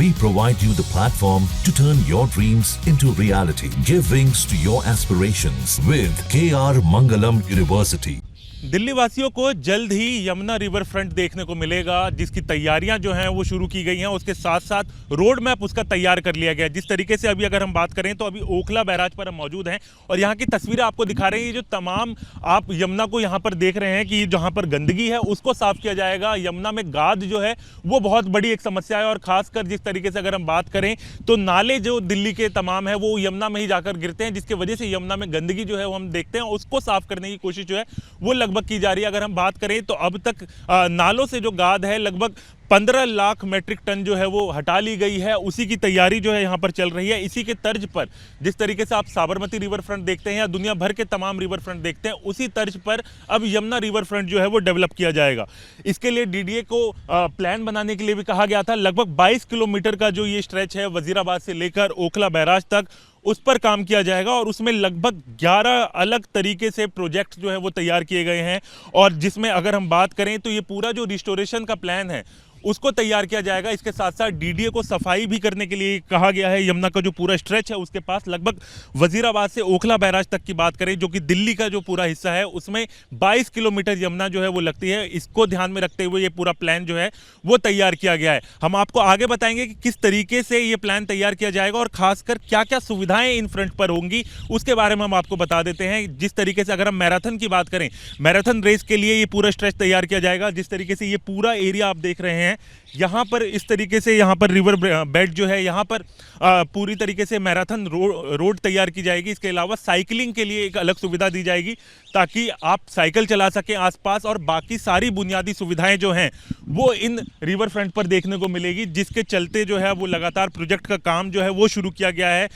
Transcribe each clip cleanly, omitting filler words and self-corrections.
We provide you the platform to turn your dreams into reality. Give wings to your aspirations with KR Mangalam University. Delhi वासियों को जल्द ही Yamuna river front देखने को मिलेगा, जिसकी तैयारियां जो हैं वो शुरू की गई हैं। उसके साथ साथ रोड मैप उसका तैयार कर लिया गया है। जिस तरीके से अभी अगर हम बात करें तो अभी ओखला बैराज पर हम मौजूद हैं और यहाँ की तस्वीरें आपको दिखा रहे हैं। जो तमाम आप यमुना को यहाँ पर देख रहे हैं कि जहाँ पर गंदगी है उसको साफ किया जाएगा। यमुना में गाद जो है वो बहुत बड़ी एक समस्या है और खासकर जिस तरीके से अगर हम बात करें तो नाले जो दिल्ली के तमाम है वो यमुना में ही जाकर गिरते हैं, जिसकी वजह से यमुना में गंदगी जो है वो हम देखते हैं। उसको साफ करने की कोशिश जो है वो लगभग की जा रही है। अगर हम बात करें तो अब तक नालों से जो गाद है लगभग 15 लाख मेट्रिक टन जो है वो हटा ली गई है। उसी की तैयारी जो है यहाँ पर चल रही है। इसी के तर्ज पर जिस तरीके से आप साबरमती रिवर फ्रंट देखते हैं या दुनिया भर के तमाम रिवर फ्रंट देखते हैं, उसी तर्ज पर अब यमुना रिवर फ्रंट जो है वो डेवलप किया जाएगा। इसके लिए डीडीए को प्लान बनाने के लिए भी कहा गया था। लगभग 22 किलोमीटर का जो ये स्ट्रेच है वजीराबाद से लेकर ओखला बैराज तक, उस पर काम किया जाएगा और उसमें लगभग 11 अलग तरीके से प्रोजेक्ट जो है वो तैयार किए गए हैं। और जिसमें अगर हम बात करें तो ये पूरा जो रिस्टोरेशन का प्लान है उसको तैयार किया जाएगा। इसके साथ साथ डीडीए को सफाई भी करने के लिए कहा गया है। यमुना का जो पूरा स्ट्रेच है उसके पास लगभग वजीराबाद से ओखला बैराज तक की बात करें, जो कि दिल्ली का जो पूरा हिस्सा है उसमें 22 किलोमीटर यमुना जो है वो लगती है। इसको ध्यान में रखते हुए ये पूरा प्लान जो है वो तैयार किया गया है। हम आपको आगे बताएंगे कि किस तरीके से ये प्लान तैयार किया जाएगा और खासकर क्या क्या सुविधाएं इन फ्रंट पर होंगी उसके बारे में हम आपको बता देते हैं। जिस तरीके से अगर हम मैराथन की बात करें, मैराथन रेस के लिए ये पूरा स्ट्रेच तैयार किया जाएगा। जिस तरीके से ये पूरा एरिया आप देख रहे हैं, यहाँ पर इस तरीके से यहाँ पर रिवर बेड जो है यहाँ पर पूरी तरीके से मैराथन रोड तैयार की जाएगी। इसके अलावा साइकिलिंग के लिए एक अलग सुविधा दी जाएगी ताकि आप साइकिल चला सकें आसपास, और बाकी सारी बुनियादी सुविधाएं जो हैं वो इन रिवर फ्रंट पर देखने को मिलेगी। जिसके चलते जो है वो लगातार प्रोजेक्ट का काम जो है वो शुरू किया गया है।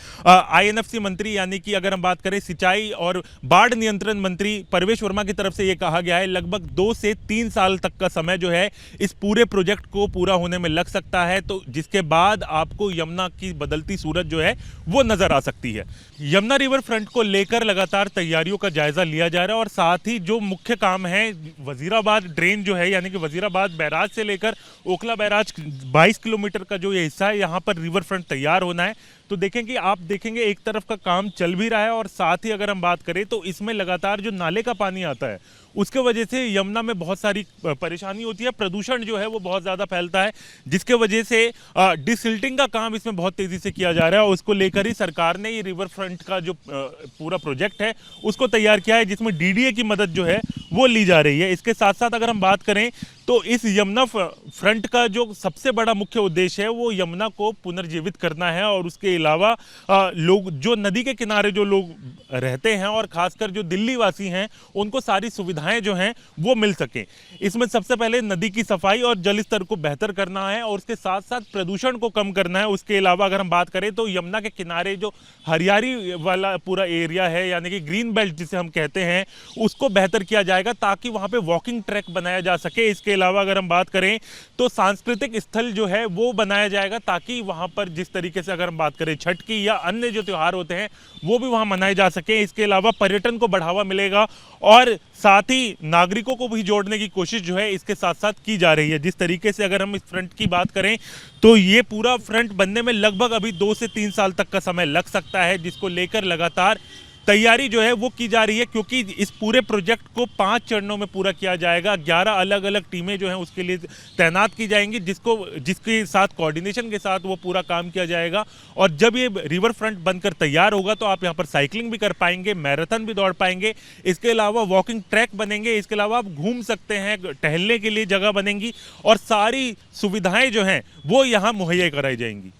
INFC मंत्री यानी कि अगर हम बात करें सिंचाई और बाढ़ नियंत्रण मंत्री परवेश वर्मा की तरफ से ये कहा गया है लगभग 2 से 3 साल तक का समय जो है इस पूरे प्रोजेक्ट को पूरा होने में लग सकता है। तो जिसके बाद आपको यमुना की बदलती सूरत जो है वो नजर आ सकती है। यमुना रिवर फ्रंट को लेकर लगातार तैयारियों का जायजा लिया जा रहा है और साथ ही जो मुख्य काम है वजीराबाद ड्रेन जो है यानी कि वजीराबाद बैराज से लेकर ओखला बैराज 22 किलोमीटर का जो ये हिस्सा है यहाँ पर रिवर फ्रंट तैयार होना है। तो देखेंगे, आप देखेंगे एक तरफ का काम चल भी रहा है और साथ ही अगर हम बात करें तो इसमें लगातार जो नाले का पानी आता है उसके वजह से यमुना में बहुत सारी परेशानी होती है। प्रदूषण जो है वो बहुत ज़्यादा फैलता है, जिसके वजह से डिसिल्टिंग का काम इसमें बहुत तेज़ी से किया जा रहा है और उसको लेकर ही सरकार ने ये रिवर फ्रंट का जो पूरा प्रोजेक्ट है उसको तैयार किया है, जिसमें डीडीए की मदद जो है वो ली जा रही है। इसके साथ साथ अगर हम बात करें तो इस यमुना फ्रंट का जो सबसे बड़ा मुख्य उद्देश्य है वो यमुना को पुनर्जीवित करना है और उसके अलावा लोग जो नदी के किनारे जो लोग रहते हैं और खासकर जो दिल्ली वासी हैं उनको सारी सुविधाएं जो हैं वो मिल सकें। इसमें सबसे पहले नदी की सफाई और जल स्तर को बेहतर करना है और उसके साथ साथ प्रदूषण को कम करना है। उसके अलावा अगर हम बात करें तो यमुना के किनारे जो हरियाली वाला पूरा एरिया है यानी कि ग्रीन बेल्ट जिसे हम कहते हैं उसको बेहतर किया जाएगा ताकि वहाँ पे वॉकिंग ट्रैक बनाया जा सके। इसके अलावा अगर हम बात करें तो सांस्कृतिक स्थल जो है वो बनाया जाएगा ताकि वहाँ पर जिस तरीके से अगर हम बात करें छठ की या अन्य जो त्यौहार होते हैं वो भी वहाँ मनाए जा सके। इसके अलावा पर्यटन को बढ़ावा मिलेगा और साथ ही नागरिकों को भी जोड़ने की कोशिश जो है इसके साथ साथ की जा रही है। जिस तरीके से अगर हम इस फ्रंट की बात करें तो ये पूरा फ्रंट बनने में लगभग अभी 2 से 3 साल तक का समय लग सकता है, जिसको लेकर लगातार तैयारी जो है वो की जा रही है क्योंकि इस पूरे प्रोजेक्ट को 5 चरणों में पूरा किया जाएगा। 11 अलग अलग टीमें जो हैं उसके लिए तैनात की जाएंगी, जिसके साथ कोऑर्डिनेशन के साथ वो पूरा काम किया जाएगा। और जब ये रिवर फ्रंट बनकर तैयार होगा तो आप यहाँ पर साइकिलिंग भी कर पाएंगे, मैराथन भी दौड़ पाएंगे। इसके अलावा वॉकिंग ट्रैक बनेंगे, इसके अलावा आप घूम सकते हैं, टहलने के लिए जगह बनेंगी और सारी सुविधाएं जो हैं वो यहाँ मुहैया कराई जाएंगी।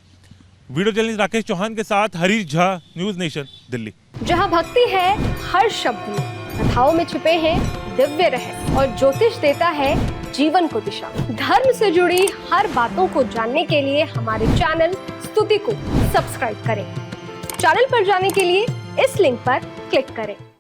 वीडियो जर्नलिस्ट राकेश चौहान के साथ हरीश झा, न्यूज़ नेशन, दिल्ली। जहां भक्ति है हर शब्द में, कथाओं में छुपे हैं दिव्य रहस्य और ज्योतिष देता है जीवन को दिशा। धर्म से जुड़ी हर बातों को जानने के लिए हमारे चैनल स्तुति को सब्सक्राइब करें। चैनल पर जाने के लिए इस लिंक पर क्लिक करें।